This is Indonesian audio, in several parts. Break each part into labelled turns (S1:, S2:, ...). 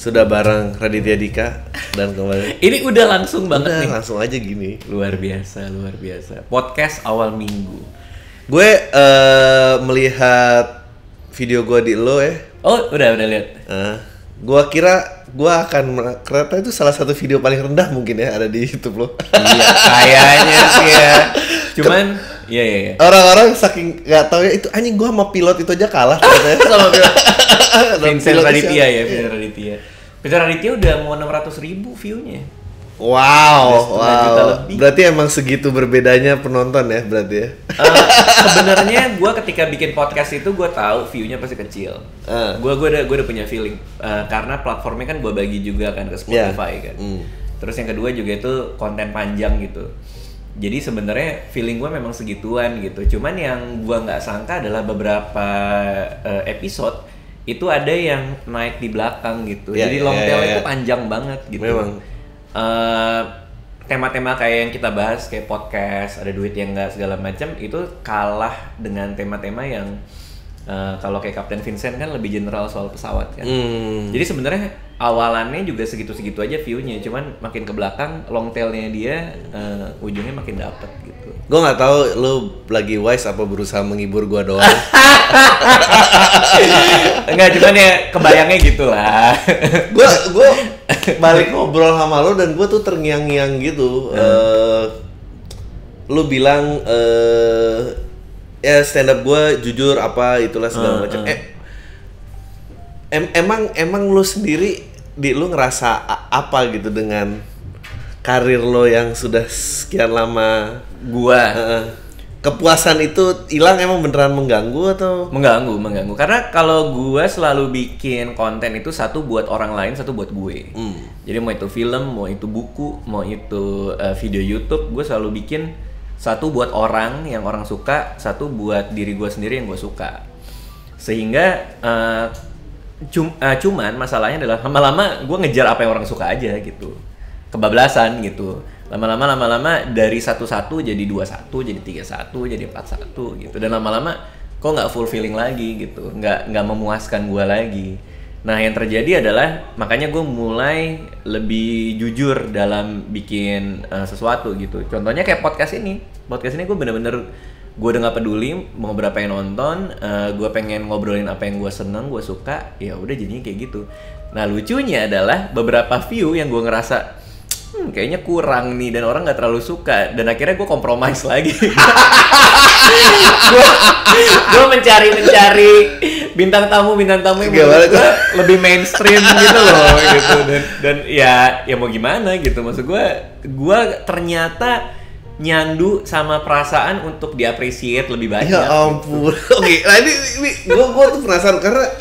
S1: sudah bareng Raditya Dika dan kembali.
S2: Ini udah langsung banget
S1: Udah,
S2: nih.
S1: langsung aja gini.
S2: Luar biasa. Podcast awal minggu.
S1: Gue melihat video gue di lo ya.
S2: Oh, udah lihat.
S1: Gue kira gue akan ternyata itu salah satu video paling rendah mungkin ya ada di YouTube lo.
S2: Iya, kayaknya sih ya. Cuman, iya.
S1: Orang-orang saking nggak tahu ya itu anjing gue sama pilot itu aja kalah ternyata.
S2: Sama Vincent Raditya ya, Vincent Raditya udah mau 600.000 view-nya.
S1: Wow.
S2: Juta lebih.
S1: Berarti emang segitu berbedanya penonton ya berarti ya.
S2: Sebenarnya gue ketika bikin podcast itu gue tahu view-nya pasti kecil. Gue udah punya feeling karena platformnya kan gue bagi juga kan ke Spotify kan. Terus yang kedua juga itu konten panjang gitu. Jadi sebenarnya feeling gue memang segituan gitu. Cuman yang gue nggak sangka adalah beberapa episode itu ada yang naik di belakang gitu. Jadi long tail itu panjang banget gitu.
S1: Memang.
S2: Tema-tema kayak yang kita bahas kayak podcast, ada duit yang nggak segala macam itu kalah dengan tema-tema yang kalau kayak Kapten Vincent kan lebih general soal pesawat kan. Jadi sebenarnya awalannya juga segitu-segitu aja view-nya, cuman makin ke belakang long tail-nya dia ujungnya makin dapet gitu.
S1: Gue nggak tahu lu lagi wise apa berusaha menghibur gue doang.
S2: Enggak, cuman ya kebayangnya gitu lah.
S1: Gue balik ngobrol sama lu dan gue tuh terngiang-ngiang gitu. Lu bilang ya stand up gue jujur apa itulah segala macam. Emang lu sendiri lu ngerasa apa gitu dengan karir lo yang sudah sekian lama? Kepuasan itu hilang emang beneran mengganggu atau?
S2: Mengganggu. Karena kalau gue selalu bikin konten itu satu buat orang lain, satu buat gue. Jadi mau itu film, mau itu buku, mau itu video YouTube, gue selalu bikin satu buat orang yang orang suka, satu buat diri gue sendiri yang gue suka. Sehingga cuman masalahnya adalah lama-lama gue ngejar apa yang orang suka aja gitu. Kebablasan gitu. Lama-lama dari 1-1 jadi 2-1, jadi 3-1, jadi 4-1 gitu. Dan lama-lama kok nggak fulfilling lagi gitu, nggak memuaskan gue lagi. Nah yang terjadi adalah makanya gue mulai lebih jujur dalam bikin sesuatu gitu. Contohnya kayak podcast ini gue bener-bener gue udah nggak peduli mau berapa yang nonton, gue pengen ngobrolin apa yang gue seneng, gue suka, ya udah jadinya kayak gitu. Nah lucunya adalah beberapa view yang gue ngerasa kayaknya kurang nih dan orang nggak terlalu suka, dan akhirnya gue compromise lagi. gue mencari bintang tamu yang lebih mainstream gitu loh gitu, dan ya mau gimana gitu, maksud gue ternyata nyandu sama perasaan untuk diapresiasi lebih banyak.
S1: Ya ampun. Gitu. Oke, nah ini gue tuh penasaran karena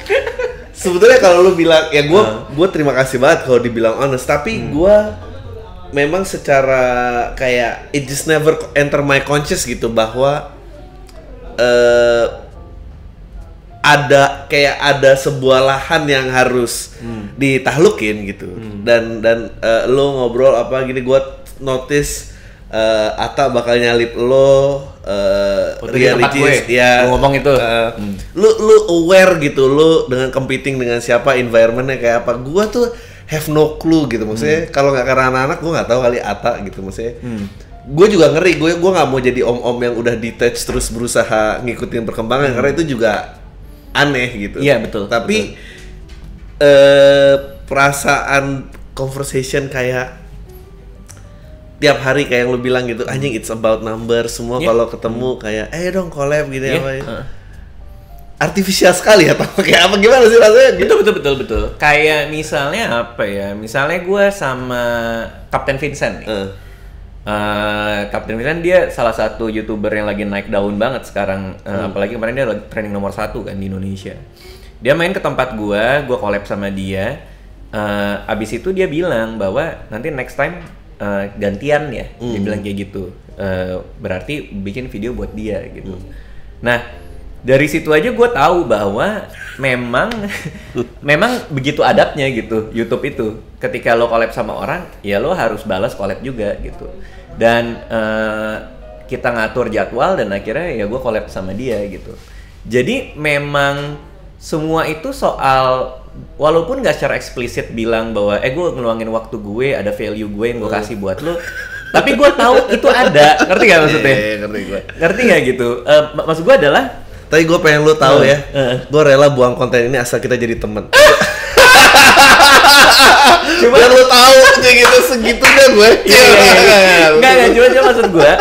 S1: sebetulnya kalau lu bilang ya gue terima kasih banget kalau dibilang honest, tapi gue memang secara kayak it just never enter my conscious gitu bahwa ada sebuah lahan yang harus ditahlukin gitu. Dan lo ngobrol apa gini, gue notice Atta bakal nyalip lo
S2: reality ya ngomong itu.
S1: Lu aware gitu, lu dengan competing dengan siapa, environmentnya kayak apa. Gue tuh have no clue gitu, maksudnya kalau nggak karena anak-anak gue nggak tahu kali Atta gitu, maksudnya gue juga ngeri, gue nggak mau jadi om-om yang udah detach terus berusaha ngikutin perkembangan karena itu juga aneh gitu.
S2: Iya betul.
S1: Tapi perasaan conversation kayak tiap hari kayak yang lu bilang gitu, anjing it's about number semua. Kalau ketemu kayak dong collab gitu ya. Artifisial sekali ya, atau kayak apa gimana sih rasanya?
S2: Betul. Kayak misalnya apa ya? Misalnya gue sama Kapten Vincent nih. Kapten Vincent dia salah satu YouTuber yang lagi naik daun banget sekarang. Apalagi kemarin dia lagi trending nomor 1 kan di Indonesia. Dia main ke tempat gue collab sama dia. Abis itu dia bilang bahwa nanti next time gantian ya. Dia bilang kayak gitu. Berarti bikin video buat dia gitu. Nah, dari situ aja gue tahu bahwa memang begitu adabnya gitu YouTube itu. Ketika lo collab sama orang, ya lo harus balas collab juga gitu. Dan kita ngatur jadwal dan akhirnya ya gue collab sama dia gitu. Jadi memang semua itu soal walaupun nggak secara eksplisit bilang bahwa gue ngeluangin waktu gue, ada value gue yang gue kasih buat lo, tapi gue tahu itu ada, ngerti gak maksudnya?
S1: Ngerti gue.
S2: Ngerti gak gitu? Maksud gue adalah,
S1: tapi gue pengen lo tahu ya, gue rela buang konten ini asal kita jadi temen.
S2: Cuma
S1: biar lo tahu kayak gitu segitunya gue.
S2: Cuma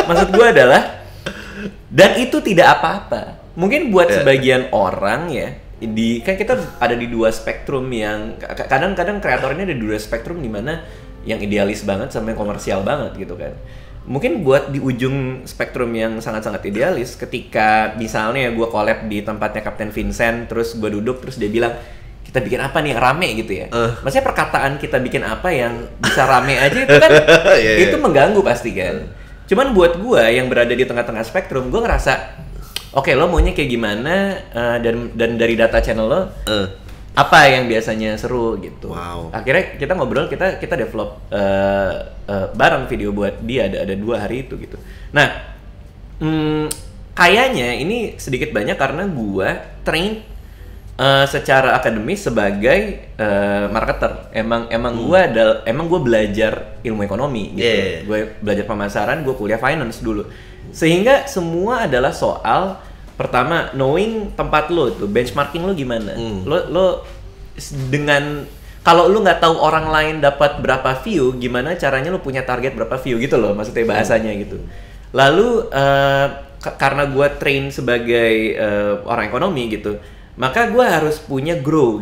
S2: maksud gue adalah, dan itu tidak apa-apa. Mungkin buat sebagian orang ya, kan kita ada di dua spektrum yang kadang-kadang kreator ini ada di dua spektrum di mana yang idealis banget sama yang komersial banget gitu kan. Mungkin buat di ujung spektrum yang sangat-sangat idealis, ketika misalnya gue collab di tempatnya Kapten Vincent, terus gue duduk terus dia bilang kita bikin apa nih yang rame gitu ya. Maksudnya perkataan kita bikin apa yang bisa rame aja itu kan itu mengganggu pasti kan. Cuman buat gue yang berada di tengah-tengah spektrum, gue ngerasa oke, lo maunya kayak gimana, dan dari data channel lo apa yang biasanya seru gitu. Akhirnya kita ngobrol, kita develop bareng video buat dia, ada 2 hari itu gitu. Nah, kayaknya ini sedikit banyak karena gue train secara akademis sebagai marketer. Emang gue belajar ilmu ekonomi gitu. Gue belajar pemasaran, gue kuliah finance dulu. Sehingga semua adalah soal pertama knowing tempat lo tuh, benchmarking lo gimana. Lo dengan kalau lo nggak tahu orang lain dapat berapa view, gimana caranya lo punya target berapa view gitu loh, maksudnya bahasanya gitu. Lalu karena gue train sebagai orang ekonomi gitu, maka gue harus punya growth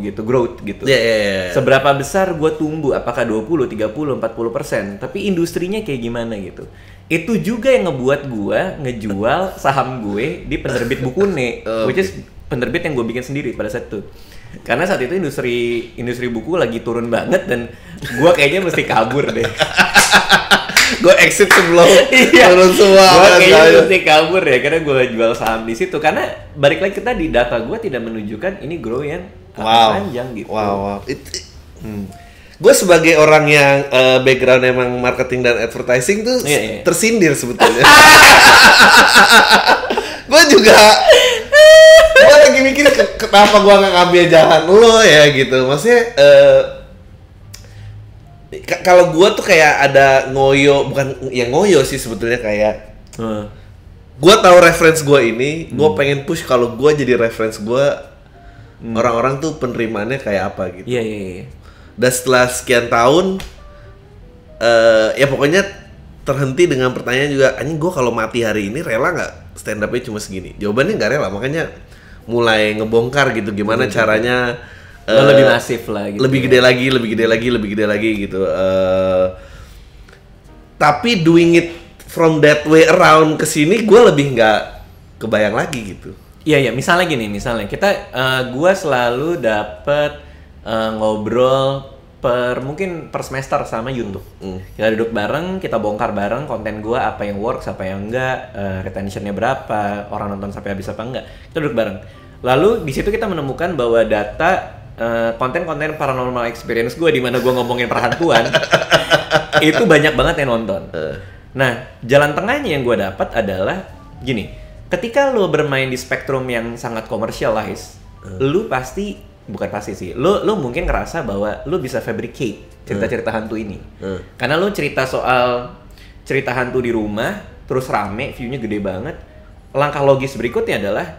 S2: gitu. Seberapa besar gue tumbuh, apakah 20, 30, 40%, tapi industrinya kayak gimana gitu. Itu juga yang ngebuat gue ngejual saham gue di penerbit Bukune, which is penerbit yang gue bikin sendiri pada saat itu. Karena saat itu industri buku lagi turun banget dan gue kayaknya mesti kabur deh.
S1: Gue exit sebelum turun semua.
S2: Gue kayaknya mesti kabur ya karena gue jual saham di situ. Karena balik lagi kita di data gue tidak menunjukkan ini grow yang panjang gitu.
S1: Gue sebagai orang yang background emang marketing dan advertising tuh tersindir sebetulnya. Gue juga, gue lagi mikir kenapa gue nggak ngambil jalan lo ya gitu. Maksudnya kalau gue tuh kayak ada bukan yang ngoyo sih sebetulnya, kayak gue tahu reference gue ini, gue pengen push kalau gue jadi reference gue, orang-orang tuh penerimaannya kayak apa gitu. Dan setelah sekian tahun, ya pokoknya terhenti dengan pertanyaan juga, anjing gue kalau mati hari ini rela nggak stand up-nya cuma segini? Jawabannya nggak rela, makanya mulai ngebongkar gitu gimana caranya
S2: lebih masif lah gitu.
S1: Lebih gede lagi gitu. Tapi doing it from that way around ke sini gue lebih nggak kebayang lagi gitu.
S2: Iya, misalnya kita gue selalu dapet ngobrol mungkin per semester sama YouTube. Kita duduk bareng, kita bongkar bareng konten gua, apa yang works, apa yang enggak, retentionnya berapa, orang nonton sampai habis apa enggak. Kita duduk bareng. Lalu di situ kita menemukan bahwa data konten-konten paranormal experience gua di mana gua ngomongin perhantuan itu banyak banget yang nonton. Nah, jalan tengahnya yang gua dapat adalah gini. Ketika lo bermain di spektrum yang sangat commercialized, lu pasti bukan pasti sih, lo mungkin ngerasa bahwa lo bisa fabricate cerita-cerita hantu ini. Karena lo cerita soal cerita hantu di rumah, terus rame, view-nya gede banget. Langkah logis berikutnya adalah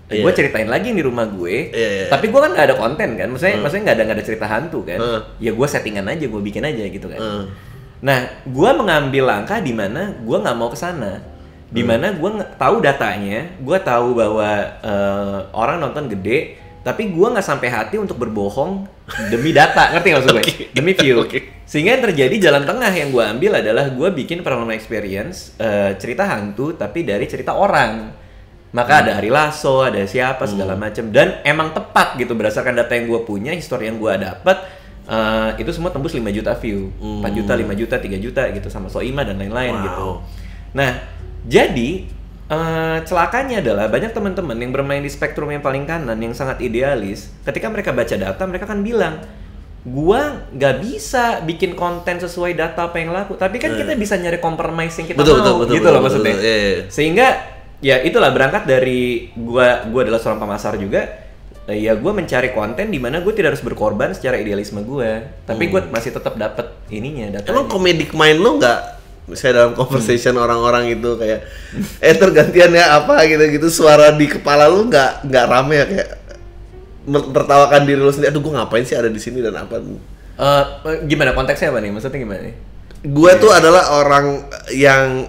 S2: gue ceritain lagi di rumah gue, tapi gue kan nggak ada konten kan, maksudnya nggak ada cerita hantu kan. Ya gue settingan aja, gue bikin aja gitu kan. Nah, gue mengambil langkah di mana gue nggak mau kesana, di mana gue tahu datanya, gue tahu bahwa orang nonton gede. Tapi gue nggak sampai hati untuk berbohong demi data, ngerti nggak maksud gue? Demi view. Sehingga yang terjadi jalan tengah yang gue ambil adalah gue bikin paranormal experience, cerita hantu tapi dari cerita orang. Maka ada Ari Lasso, ada siapa segala macam, dan emang tepat gitu berdasarkan data yang gue punya, histori yang gue dapat, itu semua tembus 5 juta view, 4 juta, 5 juta, 3 juta gitu sama Soima dan lain-lain gitu. Nah, jadi celakanya adalah banyak teman-teman yang bermain di spektrum yang paling kanan yang sangat idealis, ketika mereka baca data mereka kan bilang, gua nggak bisa bikin konten sesuai data apa yang laku, tapi kan kita bisa nyari compromise yang kita mau gitu loh maksudnya. Sehingga ya itulah berangkat dari gua adalah seorang pemasar juga, ya gue mencari konten di mana gue tidak harus berkorban secara idealisme gue, tapi gue masih tetap dapat ininya datanya.
S1: Emang comedic mind lo nggak, misalnya dalam conversation orang-orang itu kayak tergantian ya apa gitu suara di kepala lo nggak rame ya, kayak tertawakan diri lo sendiri, aduh gue ngapain sih ada di sini dan apa?
S2: Gimana konteksnya apa nih? Maksudnya gimana nih?
S1: Gue tuh adalah orang yang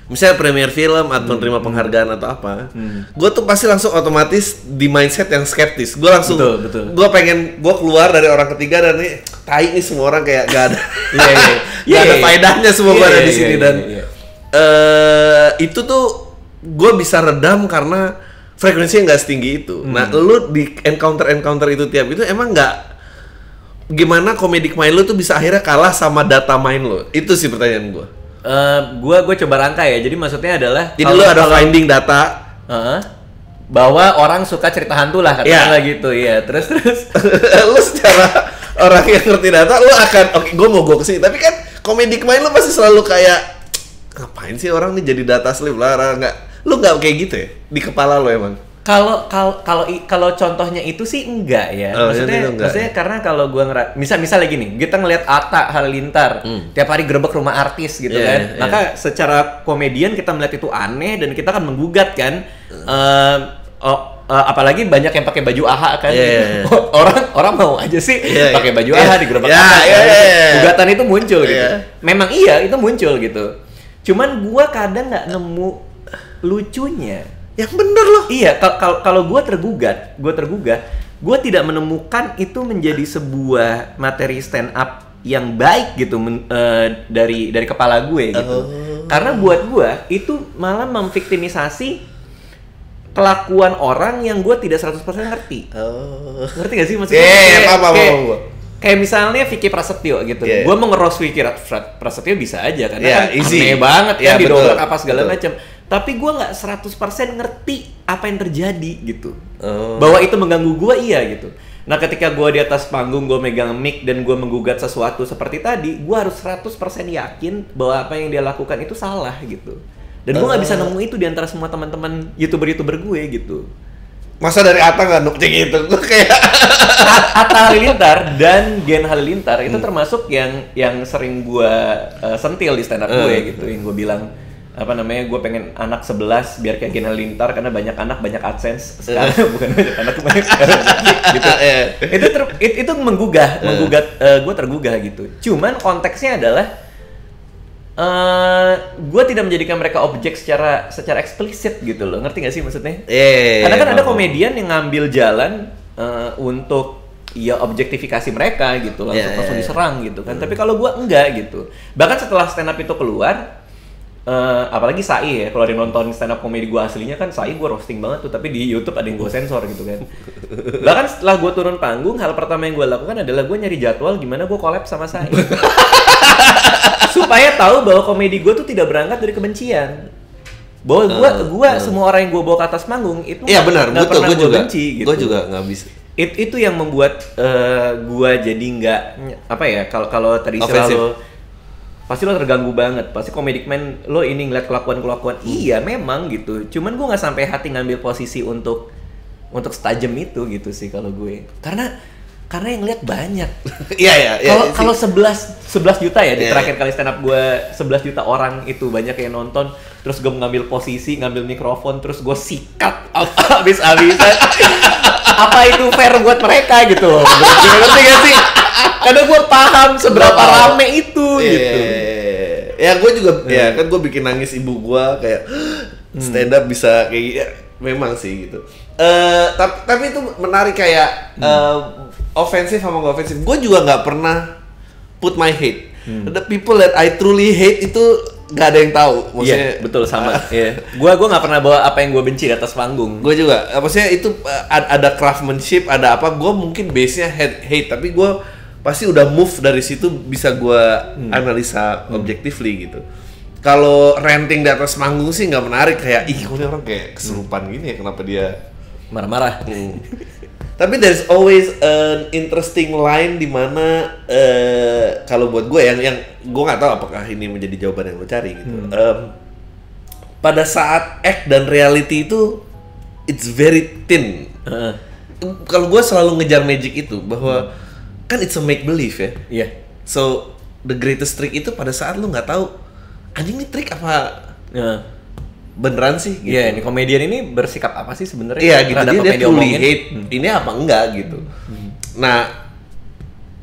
S1: misalnya premier film atau menerima penghargaan atau apa, gue tuh pasti langsung otomatis di mindset yang skeptis. Gue langsung, gue pengen gue keluar dari orang ketiga dan nih, tai nih semua orang kayak gak ada, gak ada faedahnya semua gue ada di sini dan itu tuh gue bisa redam karena frekuensinya nggak setinggi itu. Nah, lu di encounter itu tiap itu emang nggak, gimana comedic mind lu tuh bisa akhirnya kalah sama data mind lu? Itu sih pertanyaan gue.
S2: Gue coba rangkai ya. Jadi maksudnya adalah
S1: jadi lu ada finding data
S2: bahwa orang suka cerita hantu lah katakanlah gitu ya. Terus
S1: lu secara orang yang ngerti data lu akan oke, gue mau ke sini. Tapi kan comedic mind lu pasti selalu kayak ngapain sih orang nih jadi data slave lah, lu nggak kayak gitu ya di kepala lu emang?
S2: Kalau contohnya itu sih enggak ya. Maksudnya karena kalau gua misal lagi nih, kita ngelihat Atta Halilintar tiap hari gerebek rumah artis gitu kan. Maka secara komedian kita melihat itu aneh dan kita akan menggugat kan. Apalagi banyak yang pakai baju AHA kan. Orang mau aja sih pakai baju AHA digerebek gugatan itu muncul gitu. Memang iya itu muncul gitu. Cuman gua kadang nggak nemu lucunya.
S1: Yang bener loh.
S2: Iya, kalau gue tergugah, gue tidak menemukan itu menjadi sebuah materi stand up yang baik gitu dari kepala gue gitu. Karena buat gue itu malah memviktimisasi kelakuan orang yang gue tidak 100% ngerti. Ngerti gak sih maksudnya? Kayak misalnya Vicky Prasetyo gitu. Gue mau nge-roast Vicky Prasetyo bisa aja karena kan aneh banget kan didobrak apa segala macam. Tapi gue nggak 100% ngerti apa yang terjadi gitu. Bahwa itu mengganggu gue iya gitu. Nah ketika gue di atas panggung, gue megang mic dan gue menggugat sesuatu seperti tadi, gue harus 100% yakin bahwa apa yang dia lakukan itu salah gitu. Dan gue nggak bisa nemu itu di antara semua teman-teman YouTuber gue gitu.
S1: Masa dari Atta nggak nukcing itu? Gue kayak
S2: Atta Halilintar dan Gen Halilintar itu termasuk yang sering gue sentil di stand up gue gitu. Yang gue bilang gue pengen anak 11 biar kayak Gen Halilintar karena banyak anak banyak AdSense sekarang bukan banyak anak gitu. Itu menggugat gue tergugah gitu. Cuman konteksnya adalah gue tidak menjadikan mereka objek secara eksplisit gitu loh, ngerti gak sih maksudnya? Karena kan ada komedian yang ngambil jalan untuk ya objektifikasi mereka gitu, langsung diserang gitu kan. Tapi kalau gue enggak gitu. Bahkan setelah stand up itu keluar, apalagi Sai ya, kalau ada nonton stand up komedi gue aslinya kan Sai gue roasting banget tuh, tapi di YouTube ada yang gue sensor gitu kan. Bahkan setelah gue turun panggung, hal pertama yang gue lakukan adalah gue nyari jadwal gimana gue collab sama Sai. Supaya tahu bahwa komedi gue tuh tidak berangkat dari kebencian. Bahwa gue semua orang yang gue bawa ke atas panggung itu nggak pernah gue benci gitu.
S1: Gue juga nggak bisa.
S2: Itu yang membuat gue jadi nggak kalau tadi selalu pasti lo terganggu banget, pasti comedic man lo ini ngeliat kelakuan iya memang gitu, cuman gue nggak sampai hati ngambil posisi untuk setajam itu gitu sih kalau gue, karena yang lihat banyak. Kalau 11 juta ya di terakhir kali stand up gue 11 juta orang itu banyak yang nonton, terus gue ngambil posisi, ngambil mikrofon, terus gue sikat habis-habisan. Apa itu fair buat mereka gitu loh? Ngerti gak sih? Karena gue paham seberapa rame itu gitu.
S1: Ya gue juga kan gue bikin nangis ibu gue kayak stand up bisa kayak gitu. Memang sih gitu. Tapi itu menarik kayak ofensif sama nggak ofensif. Gue juga nggak pernah put my hate. The people that I truly hate itu nggak ada yang tahu. Maksudnya
S2: betul sama. Gue nggak pernah bawa apa yang gue benci di atas panggung.
S1: Gue juga. Maksudnya itu ada craftsmanship, ada apa. Gue mungkin base-nya hate, tapi gue pasti udah move dari situ, bisa gue analisa objectively gitu. Kalau ranting di atas panggung sih nggak menarik, kayak ih ini orang kayak kesurupan gini ya, kenapa dia
S2: marah-marah.
S1: Tapi there's always an interesting line di mana kalau buat gue yang gue nggak tahu apakah ini menjadi jawaban yang lo cari gitu. Pada saat act dan reality itu it's very thin. Kalau gue selalu ngejar magic itu bahwa kan it's a make believe ya.
S2: Iya.
S1: So the greatest trick itu pada saat lu nggak tahu anjing ini trik apa beneran sih. Gitu.
S2: Iya, ini komedian ini bersikap apa sih sebenarnya?
S1: Iya gitu, dia truly hate ini apa enggak gitu. Nah,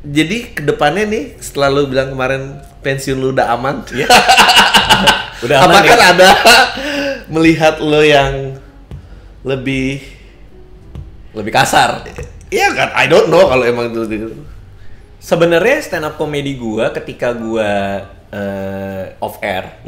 S1: jadi kedepannya nih setelah lu bilang kemarin pensiun lu udah aman,
S2: udah aman.
S1: Apakah ada melihat lo yang lebih
S2: kasar?
S1: Iya kan, I don't know kalau emang itu gitu.
S2: Sebenarnya stand up comedy gua ketika gua off air,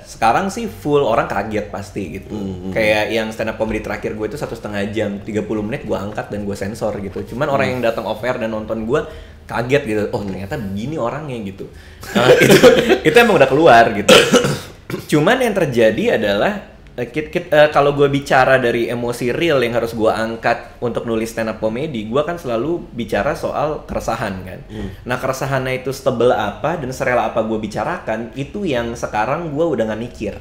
S2: sekarang sih full orang kaget pasti gitu. Kayak yang stand up comedy terakhir gue itu 1,5 jam, 30 menit gue angkat dan gue sensor gitu. Cuman orang yang datang off air dan nonton gue kaget gitu. Oh ternyata begini orangnya gitu. Itu emang udah keluar gitu. Cuman yang terjadi adalah kalau gue bicara dari emosi real yang harus gue angkat untuk nulis stand up comedy, gue kan selalu bicara soal keresahan kan. Nah keresahannya itu setebel apa dan serela apa gue bicarakan, itu yang sekarang gue udah gak mikir.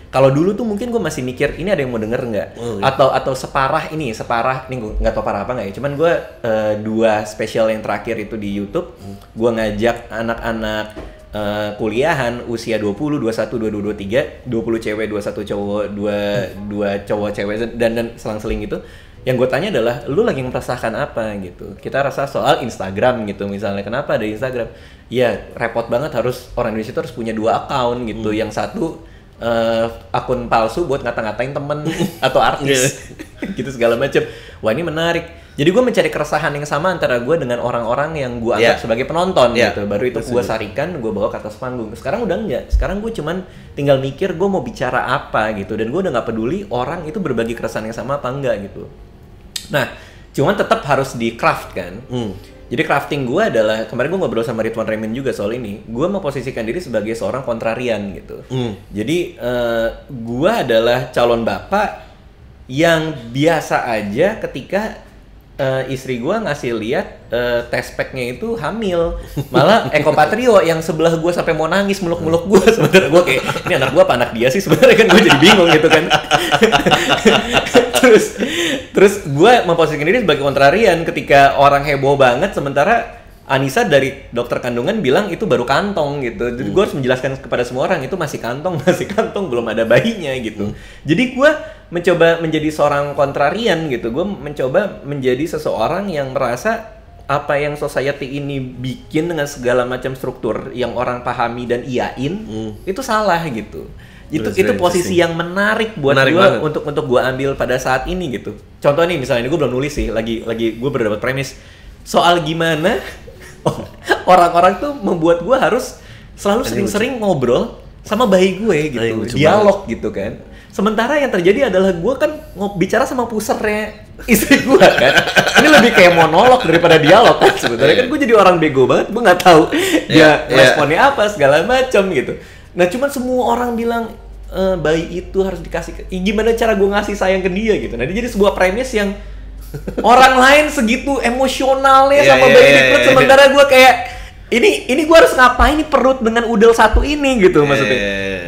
S2: Kalau dulu tuh mungkin gue masih mikir ini ada yang mau denger nggak, atau separah ini gue nggak tau parah apa nggak ya. Cuman gue 2 spesial yang terakhir itu di YouTube, gue ngajak anak-anak kuliahan usia 20, 21, 22, 23, 20 cewek, 21 cowok, 2 cowok cewek dan selang-seling gitu. Yang gue tanya adalah, lu lagi merasakan apa gitu. Kita rasa soal Instagram gitu misalnya, kenapa ada Instagram? Ya repot banget, harus orang Indonesia itu harus punya 2 account gitu. Yang satu akun palsu buat ngata-ngatain temen atau artis gitu segala macam. Wah ini menarik. Jadi gue mencari keresahan yang sama antara gue dengan orang-orang yang gue anggap sebagai penonton gitu. Baru itu gue sarikan, gue bawa ke atas panggung. Sekarang udah enggak. Sekarang gue cuman tinggal mikir gue mau bicara apa gitu. Dan gue udah gak peduli orang itu berbagi keresahan yang sama apa enggak gitu. Nah, cuman tetap harus di craft kan. Jadi crafting gue adalah, kemarin gue ngobrol sama Ridwan Remin juga soal ini. Gue memposisikan diri sebagai seorang kontrarian gitu. Jadi gue adalah calon bapak yang biasa aja ketika istri gue ngasih lihat test pack-nya itu hamil. Malah Eko Patrio yang sebelah gue sampai mau nangis meluk-meluk gue. Sebenarnya gue kayak, ini anak gue apa anak dia sih sebenarnya kan, gue jadi bingung gitu kan. terus gue memposisikan diri sebagai kontrarian ketika orang heboh banget, sementara Anissa dari dokter kandungan bilang itu baru kantong gitu. Jadi gue harus menjelaskan kepada semua orang itu masih kantong, belum ada bayinya gitu. Jadi gue mencoba menjadi seorang kontrarian gitu. Gue mencoba menjadi seseorang yang merasa apa yang society ini bikin dengan segala macam struktur yang orang pahami dan iyain itu salah gitu. Itu posisi yang menarik buat gue untuk gue ambil pada saat ini gitu. Contoh nih misalnya, ini gue belum nulis sih, lagi gue berdapat premis soal gimana orang-orang tuh membuat gue harus selalu sering-sering ngobrol sama bayi gue gitu, dialog gitu kan. Sementara yang terjadi adalah gue kan bicara sama pusernya istri gue kan. Ini lebih kayak monolog daripada dialog kan sebenarnya. Kan gue jadi orang bego banget, gue nggak tahu dia responnya apa segala macam gitu. Nah cuman semua orang bilang bayi itu harus dikasih. Gimana cara gue ngasih sayang ke dia gitu. Nah dia jadi sebuah premis yang orang lain segitu emosionalnya sama bayi di perut, sementara gue kayak ini gue harus ngapain nih perut dengan udel satu ini gitu maksudnya.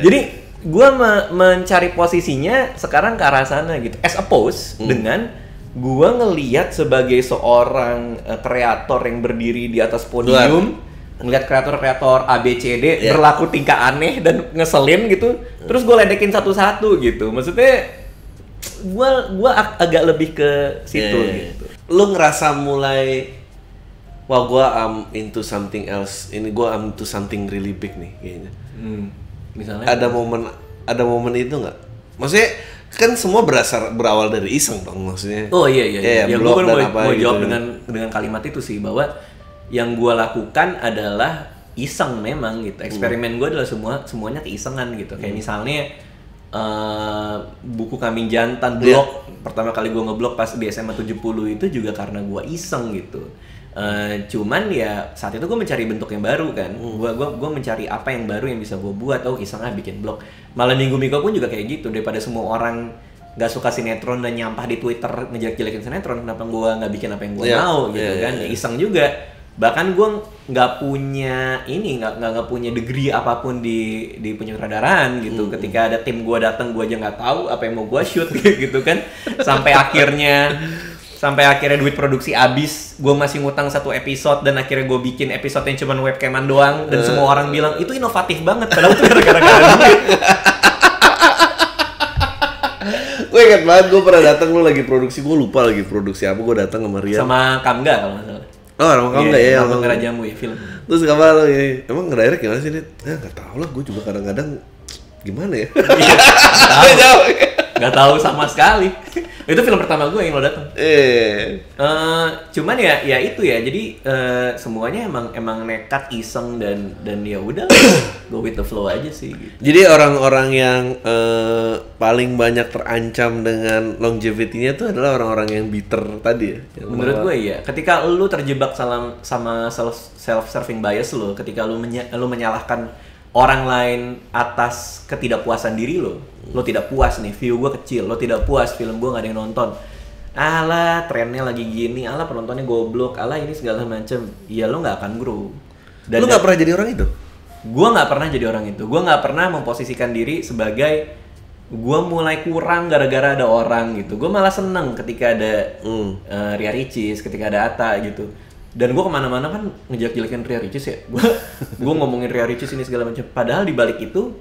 S2: Jadi gue mencari posisinya sekarang ke arah sana gitu, as opposed dengan gue ngelihat sebagai seorang kreator yang berdiri di atas podium, ngelihat kreator-kreator ABCD berlaku tingkah aneh dan ngeselin gitu, terus gue ledekin satu-satu gitu. Maksudnya gue agak lebih ke situ gitu.
S1: Lu ngerasa mulai, wah gue into something else, ini gue into something really big nih kayaknya.
S2: Misalnya
S1: ada momen itu nggak? Maksudnya kan semua berawal dari iseng dong maksudnya.
S2: Oh iya. Ya gue mau jawab
S1: gitu.
S2: dengan kalimat itu sih, bahwa yang gue lakukan adalah iseng memang gitu. Eksperimen gue adalah semuanya keisengan gitu. Kayak misalnya buku Kambing Jantan blog, pertama kali gue ngeblog pas di SMA 70 itu juga karena gue iseng gitu. Cuman ya saat itu gue mencari bentuk yang baru kan. Gue mencari apa yang baru yang bisa gue buat. Oh iseng bikin blog. Malah Minggu pun juga kayak gitu. Daripada semua orang gak suka sinetron dan nyampah di Twitter ngejelek-jelekin sinetron, kenapa gue gak bikin apa yang gue mau gitu kan. Ya iseng juga. Bahkan gue nggak punya punya degree apapun di penyutradaraan gitu. Ketika ada tim gue datang, gue aja nggak tahu apa yang mau gue shoot gitu kan. Sampai akhirnya duit produksi habis, gue masih ngutang 1 episode dan akhirnya gue bikin episode yang cuma webcaman doang dan semua orang bilang itu inovatif banget, padahal itu gara-gara duit.
S1: Gue inget banget, gue pernah datang lu lagi produksi, gue lupa lagi produksi apa, gue datang sama Rian.
S2: Sama Kamga kalau nggak salah.
S1: Oh, sama Kamga ya.
S2: Sama Ngerajamu ya film.
S1: Terus kapan lo ya? Emang ngedirect gimana sih, Dit? Ya nggak tahu lah, gue juga kadang-kadang gimana ya?
S2: Nggak tahu sama sekali. Itu film pertama gue yang lo datang. Cuman ya itu ya. Jadi semuanya emang nekat, iseng dan ya udah go with the flow aja sih. Gitu.
S1: Jadi orang-orang yang paling banyak terancam dengan longevity-nya itu adalah orang-orang yang bitter tadi ya.
S2: Menurut gue ya. Ketika lu terjebak sama self-serving bias lo, ketika lu menyalahkan orang lain atas ketidakpuasan diri lo tidak puas nih, view gue kecil, lo tidak puas, film gue gak ada yang nonton, alah trennya lagi gini, alah penontonnya goblok, alah ini segala macem, ya lo gak akan grow.
S1: Dan lo gak pernah jadi orang itu?
S2: Gue gak pernah jadi orang itu, gue gak pernah memposisikan diri sebagai gue mulai kurang gara-gara ada orang gitu. Gue malah seneng ketika ada Ria Ricis, ketika ada Atta gitu. Dan gue kemana-mana kan ngejelek-jelekin Ria Ricis ya. Gue ngomongin Ria Ricis ini segala macam. Padahal di balik itu,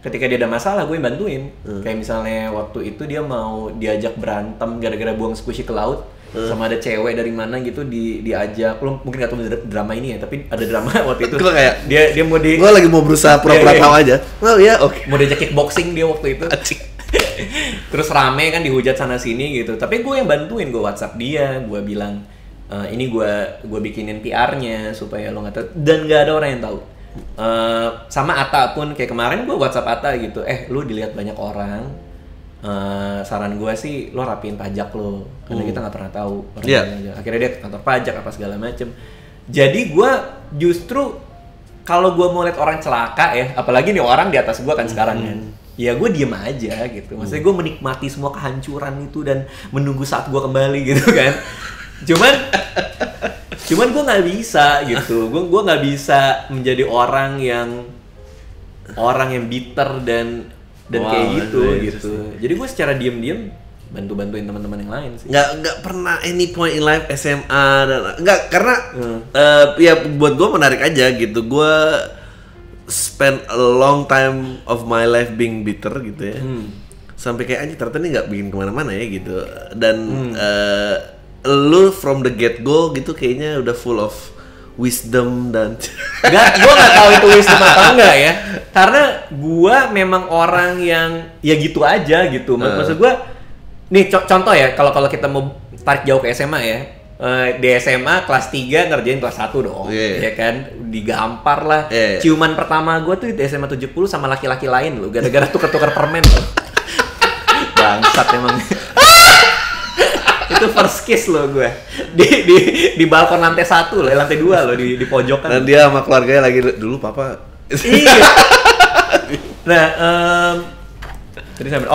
S2: ketika dia ada masalah, gue yang bantuin. Kayak misalnya waktu itu dia mau diajak berantem gara-gara buang squishy ke laut. Sama ada cewek dari mana gitu diajak. Lo mungkin gak tahu drama ini ya, tapi ada drama waktu itu.
S1: Gue kayak
S2: dia mau
S1: gue lagi mau berusaha pura-pura tahu aja. Oh iya, oke.
S2: Mau diajak kickboxing dia waktu itu. Terus rame kan dihujat sana sini gitu. Tapi gue yang bantuin, gue WhatsApp dia, gue bilang ini gue bikinin PR-nya supaya lo nggak tahu, dan nggak ada orang yang tahu. Sama Atta pun kayak kemarin gue WhatsApp Atta gitu, lo dilihat banyak orang, saran gue sih lo rapiin pajak lo, karena kita nggak pernah tahu orang akhirnya dia ke kantor pajak apa segala macem. Jadi gue justru kalau gue mau lihat orang celaka ya, apalagi nih orang di atas gue kan sekarang kan, ya gue diem aja gitu. Maksudnya gue menikmati semua kehancuran itu dan menunggu saat gue kembali gitu kan. Cuman gue nggak bisa gitu. Gue nggak bisa menjadi orang yang bitter dan kayak gitu. Jadi gue secara diam-diam bantuin teman-teman yang lain sih.
S1: Nggak pernah any point in life SMA dan nggak, karena ya buat gue menarik aja gitu. Gue spend a long time of my life being bitter gitu ya. Sampai kayak aja ternyata ini nggak bikin kemana-mana ya gitu. Dan lu from the get go gitu kayaknya udah full of wisdom dan
S2: gue nggak tahu itu wisdom atau enggak ya, karena gue memang orang yang ya gitu aja gitu. Maksud gue nih contoh ya, kalau kita mau tarik jauh ke SMA ya, di SMA kelas 3 ngerjain kelas 1 dong, ya kan, digampar lah. Ciuman pertama gue tuh di SMA 70 sama laki-laki lain loh, gara-gara tuker-tuker permen loh. Bangsat emang. Itu first kiss loh gue di balkon lantai 1 loh, lantai 2 loh, di pojokan.
S1: Dan dia sama keluarganya lagi dulu papa.
S2: Iya. Nah, jadi sampai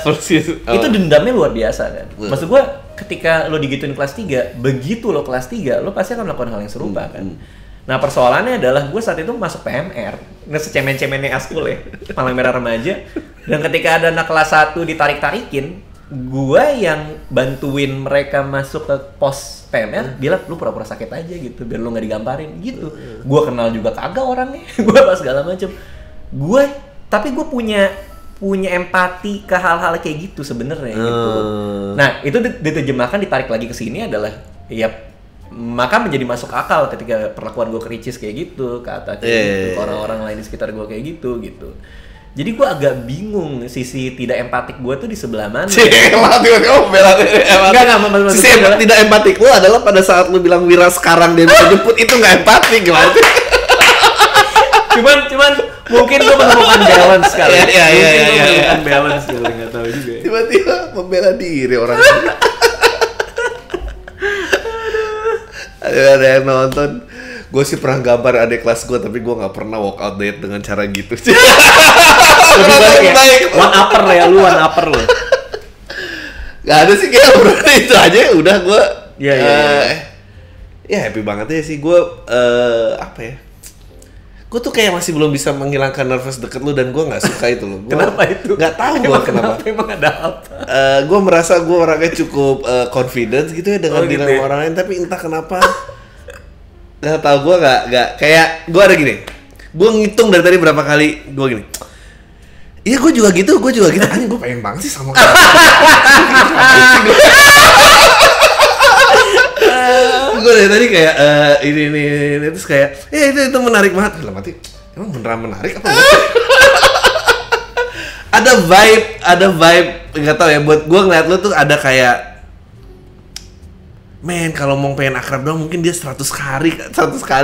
S2: first kiss. Itu dendamnya luar biasa kan. Maksud gue ketika lo digituin kelas 3, begitu lo kelas 3, lo pasti akan melakukan hal yang serupa kan. Nah, persoalannya adalah gue saat itu masuk PMR, secemen-cemennya askul ya, Palang Merah Remaja. Dan ketika ada anak kelas 1 ditarik-tarikin, gue yang bantuin mereka masuk ke pos PMR bilang lu pura-pura sakit aja gitu biar lu nggak digamparin gitu. Gue kenal juga kagak orangnya, gue apa segala macem. Tapi gue punya empati ke hal-hal kayak gitu sebenarnya gitu. Nah itu diterjemahkan, ditarik lagi ke sini adalah ya maka menjadi masuk akal ketika perlakuan gue ke Ricis kayak gitu, ke Atta kayak gitu, ke orang-orang lain di sekitar gue kayak gitu. Jadi gue agak bingung sisi tidak empatik gue tuh di sebelah mana.
S1: Sisi tidak empatik lu adalah pada saat lu bilang Wira sekarang dia bisa jemput, itu nggak empatik gimana?
S2: cuman mungkin gue menemukan balance kali. Iya. Menemukan balance gitu, nggak tahu juga.
S1: Tiba-tiba membela diri orang. Ada yang nonton. Gue sih pernah gambar adik kelas gue, tapi gue nggak pernah walk out date dengan cara gitu.
S2: Lebih baik ya, one upper lo.
S1: Gak ada sih kayak bro, itu aja udah gue. Ya happy banget ya sih gue, apa ya? Gue tuh kayak masih belum bisa menghilangkan nervous deket lu dan gue nggak suka itu loh.
S2: Kenapa itu?
S1: Nggak tahu gue kenapa.
S2: Emang ada apa?
S1: Gue merasa gue orangnya cukup confidence gitu ya dengan diri
S2: gitu ya?
S1: orang lain, tapi entah kenapa nggak tahu, gue nggak kayak gue ada gini. Gue ngitung dari tadi berapa kali gue gini. Iya gue juga gitu. Anjing gue pengen banget sih sama kamu. Gue dari tadi kayak ini terus kayak itu menarik banget. Lah mati emang beneran menarik apa enggak? ada vibe nggak tahu ya, buat gue ngeliat lu tuh ada kayak men kalau mau pengen akrab dong mungkin dia 100 kali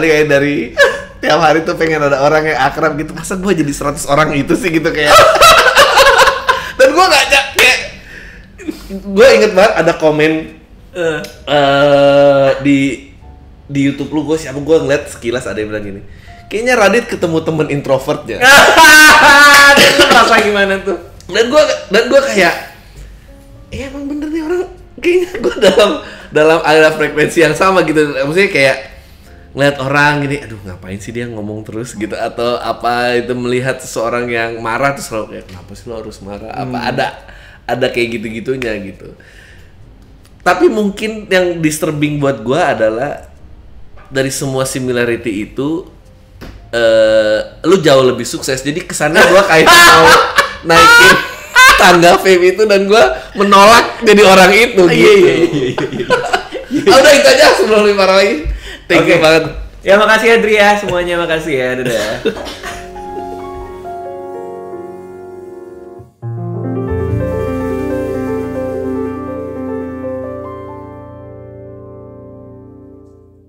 S1: kayak dari tiap hari tuh pengen ada orang yang akrab gitu. Masa gue jadi 100 orang itu sih gitu kayak. Dan gue nggak kayak, gue inget banget ada komen di YouTube lu, gue ngeliat sekilas ada yang bilang gini, kayaknya Radit ketemu temen introvertnya.
S2: Itu rasa gimana tuh?
S1: Dan gue kayak, emang bener nih orang, kayaknya gue dalam ada frekuensi yang sama gitu. Maksudnya kayak ngeliat orang gini, aduh ngapain sih dia ngomong terus gitu, atau apa itu melihat seseorang yang marah terus selalu kayak kenapa sih lo harus marah? Apa ada kayak gitu-gitunya gitu. Tapi mungkin yang disturbing buat gue adalah dari semua similarity itu, lu jauh lebih sukses. Jadi kesannya gue kayak mau naikin tangga fame itu dan gue menolak jadi orang itu gitu. Iya. Udah itu aja sebelum lebih parah lagi. Thank you banget.
S2: Ya makasih Adri ya semuanya, makasih ya. Dadah.